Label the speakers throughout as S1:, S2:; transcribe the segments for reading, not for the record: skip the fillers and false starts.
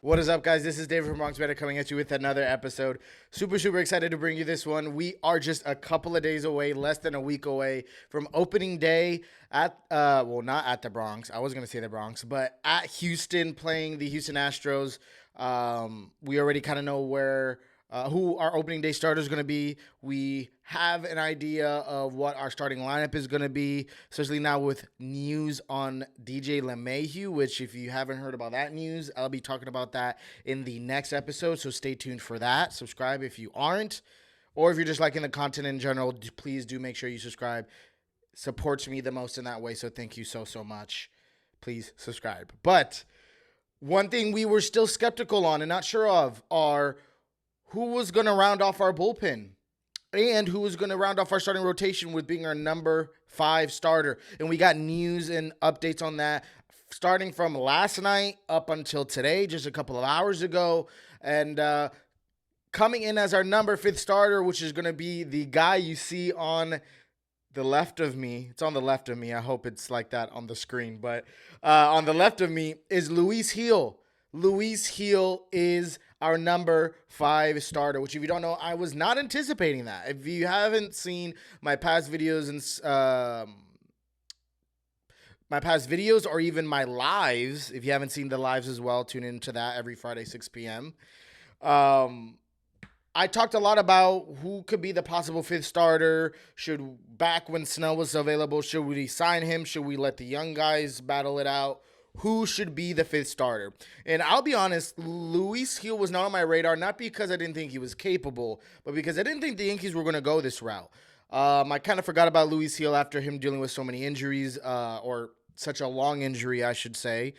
S1: What is up, guys? This is David from Bronx Banter coming at you with another episode. Super excited to bring you this one. We are just a couple of days away, less than a week away from opening day at, not at the Bronx. I was going to say the Bronx, but at Houston, playing the Houston Astros. We already kind of know who our opening day starter is going to be. We have an idea of what our starting lineup is going to be, especially now with news on DJ LeMahieu, which if you haven't heard about that news, I'll be talking about that in the next episode, so stay tuned for that. Subscribe if you aren't, or if you're just liking the content in general, please do make sure you subscribe. Supports me the most in that way, so thank you so much. Please subscribe. But one thing we were still skeptical on and not sure of are who was going to round off our bullpen and who was going to round off our starting rotation with being our number 5 starter. And we got news and updates on that starting from last night up until today, just a couple of hours ago. And coming in as our number 5 starter, which is going to be the guy you see on the left of me. It's on the left of me. I hope it's like that on the screen. But on the left of me is Luis Gil. Luis Gil is our number 5 starter, which if you don't know, I was not anticipating that. If you haven't seen my past videos or even my lives, if you haven't seen the lives as well, tune into that every Friday, 6 p.m. I talked a lot about who could be the possible 5th starter. Back when Snell was available, should we sign him? Should we let the young guys battle it out? Who should be the 5th starter? And I'll be honest, Luis Gil was not on my radar, not because I didn't think he was capable, but because I didn't think the Yankees were going to go this route. I kind of forgot about Luis Gil after him dealing with so many injuries, or such a long injury, I should say.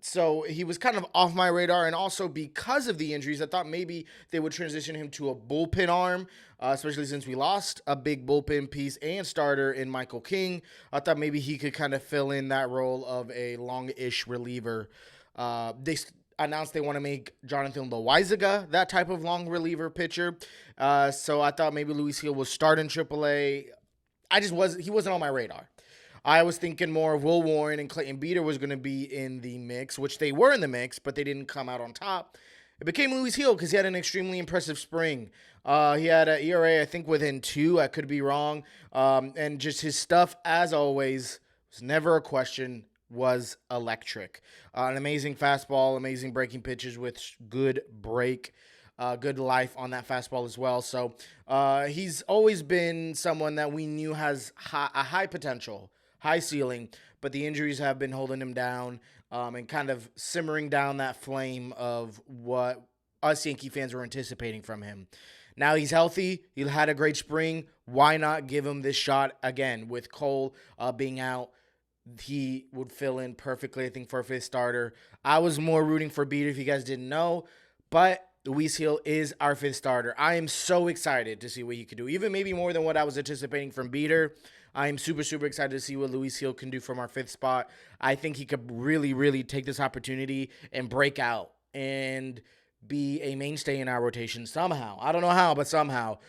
S1: So he was kind of off my radar, and also because of the injuries, I thought maybe they would transition him to a bullpen arm, especially since we lost a big bullpen piece and starter in Michael King. I thought maybe he could kind of fill in that role of a long-ish reliever. They announced they want to make Jonathan Loaizaga that type of long reliever pitcher. So I thought maybe Luis Gil will start in AAA. He wasn't on my radar. I was thinking more of Will Warren and Clayton Beeter was going to be in the mix, which they were in the mix, but they didn't come out on top. It became Luis Gil because he had an extremely impressive spring. He had an ERA, I think, within 2. I could be wrong. And just his stuff, as always, was never a question, was electric. An amazing fastball, amazing breaking pitches with good break. Good life on that fastball as well. So he's always been someone that we knew has a high potential, high ceiling, but the injuries have been holding him down and kind of simmering down that flame of what us Yankee fans were anticipating from him. Now he's healthy. He had a great spring. Why not give him this shot again? With Cole being out, he would fill in perfectly, I think, for a 5th starter. I was more rooting for Beeter if you guys didn't know, but Luis Gil is our 5th starter. I am so excited to see what he could do, even maybe more than what I was anticipating from Beeter. I am super excited to see what Luis Gil can do from our 5th spot. I think he could really take this opportunity and break out and be a mainstay in our rotation somehow. I don't know how, but somehow.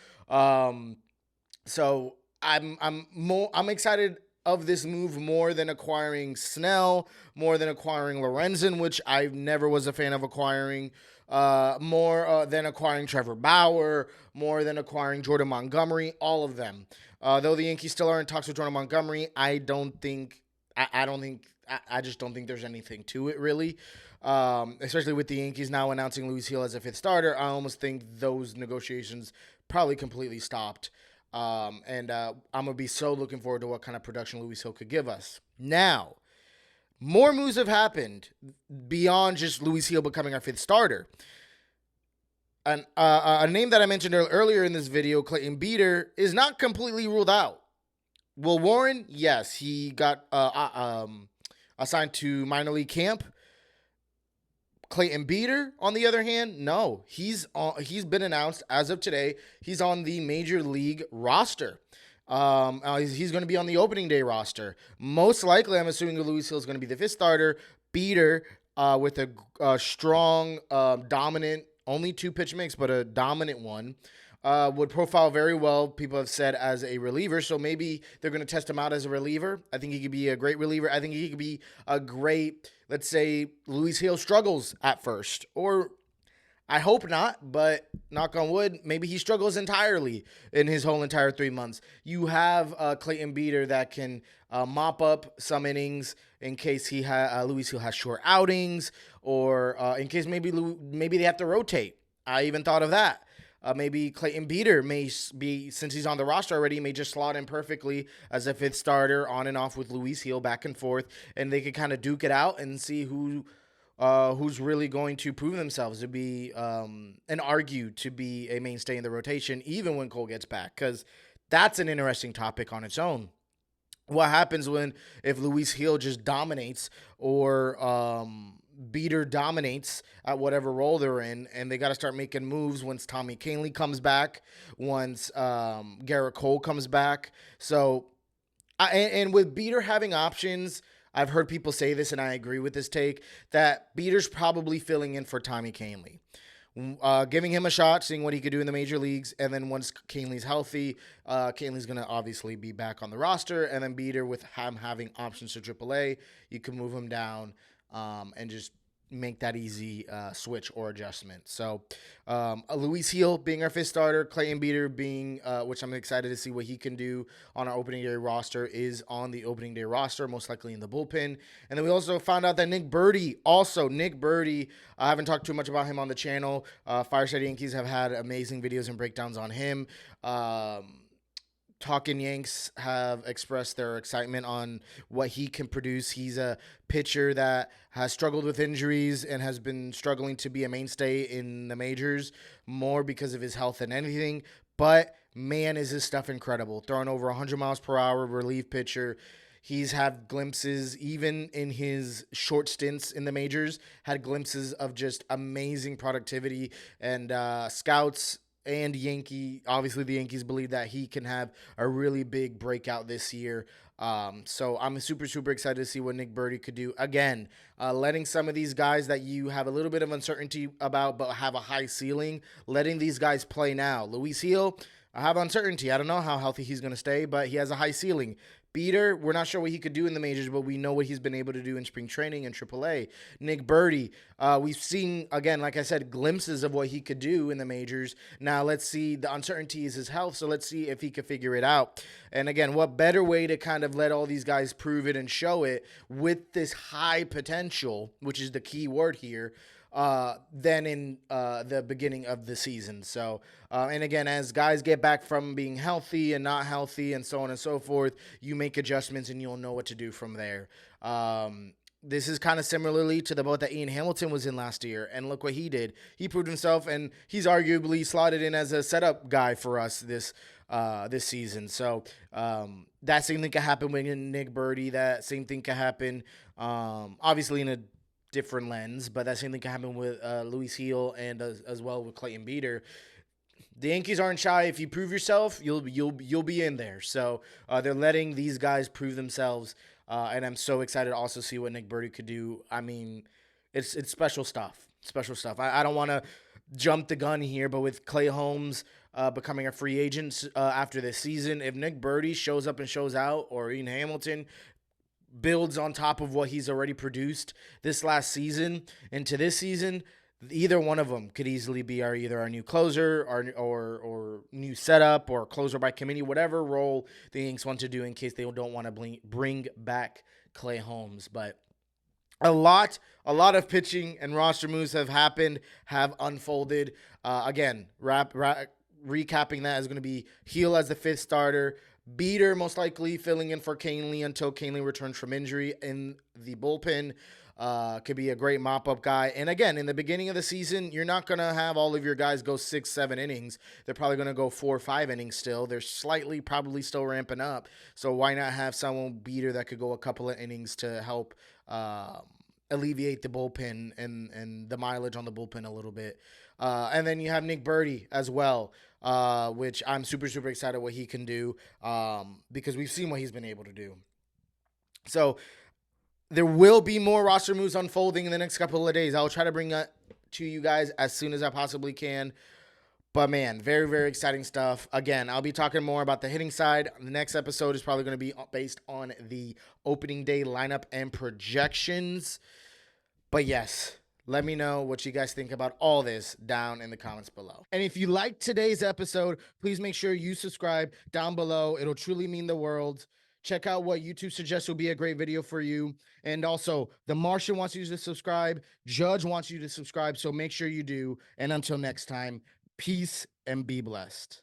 S1: So I'm excited of this move more than acquiring Snell, more than acquiring Lorenzen, which I never was a fan of acquiring. More than acquiring Trevor Bauer, more than acquiring Jordan Montgomery, all of them. Though the Yankees still are in talks with Jordan Montgomery, I just don't think there's anything to it, really. Especially with the Yankees now announcing Luis Gil as a 5th starter, I almost think those negotiations probably completely stopped. And I'm going to be so looking forward to what kind of production Luis Gil could give us. Now, more moves have happened beyond just Luis Gil becoming our 5th starter. And a name that I mentioned earlier in this video, Clayton Beeter, is not completely ruled out. Will Warren, yes, he got assigned to minor league camp. Clayton Beeter, on the other hand, no. He's been announced as of today. He's on the major league roster. He's going to be on the opening day roster. Most likely, I'm assuming Luis Gil is going to be the 5th starter. Beeter, with a strong, dominant, only 2 pitch mix, but a dominant one. would profile very well, people have said, as a reliever. So maybe they're going to test him out as a reliever. I think he could be a great reliever. I think he could be a great, let's say, Luis Gil struggles at first. Or I hope not, but knock on wood, maybe he struggles entirely in his whole entire 3 months. You have Clayton Beeter that can mop up some innings in case Luis Gil has short outings, or in case maybe they have to rotate. I even thought of that. Maybe Clayton Beeter may be, since he's on the roster already, may just slot in perfectly as a fifth starter on and off with Luis Gil back and forth, and they could kind of duke it out and see who's really going to prove themselves to be and argue to be a mainstay in the rotation, even when Cole gets back, because that's an interesting topic on its own. What happens if Luis Gil just dominates, or Beater dominates at whatever role they're in, and they got to start making moves once Tommy Kahnle comes back, once Garrett Cole comes back. So, and with Beater having options, I've heard people say this, and I agree with this take, that Beater's probably filling in for Tommy Kahnle. Giving him a shot, seeing what he could do in the major leagues, and then once Kahnle's healthy, Kahnle's going to obviously be back on the roster, and then Beater, with him having options to AAA, you can move him down and just make that easy switch or adjustment. So Luis Gil being our fifth starter, Clayton Beeter being, which I'm excited to see what he can do on our opening day roster, is on the opening day roster, most likely in the bullpen. And then we also found out that Nick Burdi, I haven't talked too much about him on the channel. Fireside Yankees have had amazing videos and breakdowns on him. Talking Yanks have expressed their excitement on what he can produce. He's a pitcher that has struggled with injuries and has been struggling to be a mainstay in the majors, more because of his health than anything. But, man, is his stuff incredible. Throwing over 100 miles per hour, relief pitcher. He's had glimpses, even in his short stints in the majors, had glimpses of just amazing productivity. And scouts and obviously the Yankees believe that he can have a really big breakout this year. So I'm super, super excited to see what Nick Burdi could do. Again, letting some of these guys that you have a little bit of uncertainty about but have a high ceiling, letting these guys play now. Luis Gil, I have uncertainty. I don't know how healthy he's going to stay, but he has a high ceiling. Beater, we're not sure what he could do in the majors, but we know what he's been able to do in spring training and AAA. Nick Burdi, we've seen, again, like I said, glimpses of what he could do in the majors. Now, let's see. The uncertainty is his health, so let's see if he can figure it out. And again, what better way to kind of let all these guys prove it and show it with this high potential, which is the key word here, than in the beginning of the season. So, and again, as guys get back from being healthy and not healthy and so on and so forth, you make adjustments and you'll know what to do from there. This is kind of similarly to the boat that Ian Hamilton was in last year, and look what he did. He proved himself, and he's arguably slotted in as a setup guy for us this season. So that same thing can happen with Nick Burdi. That same thing can happen, obviously in a different lens, but that same thing can happen with Luis Gil and as well with Clayton Beeter. The Yankees aren't shy. If you prove yourself, you'll be in there. So they're letting these guys prove themselves, and I'm so excited to also see what Nick Burdi could do. I mean, it's special stuff. Special stuff. I don't want to jump the gun here, but with Clay Holmes becoming a free agent after this season, if Nick Burdi shows up and shows out, or Ian Hamilton builds on top of what he's already produced this last season into this season, either one of them could easily be either our new closer or new setup or closer by committee, whatever role the Yanks want to do in case they don't want to bring back Clay Holmes. But a lot of pitching and roster moves have unfolded. Again, recapping that is going to be Gil as the fifth starter, Beater most likely filling in for Kahnle until Kahnle returns from injury in the bullpen. Could be a great mop-up guy. And again, in the beginning of the season, you're not going to have all of your guys go 6-7 innings. They're probably going to go 4 or 5 innings still. They're probably still ramping up. So why not have someone, Beater, that could go a couple of innings to help alleviate the bullpen and the mileage on the bullpen a little bit. And then you have Nick Burdi as well, which I'm super, super excited what he can do because we've seen what he's been able to do. So there will be more roster moves unfolding in the next couple of days. I'll try to bring that to you guys as soon as I possibly can. But man, very, very exciting stuff. Again, I'll be talking more about the hitting side. The next episode is probably going to be based on the opening day lineup and projections. But yes, let me know what you guys think about all this down in the comments below. And if you liked today's episode, please make sure you subscribe down below. It'll truly mean the world. Check out what YouTube suggests will be a great video for you. And also, The Martian wants you to subscribe. Judge wants you to subscribe, so make sure you do. And until next time, peace and be blessed.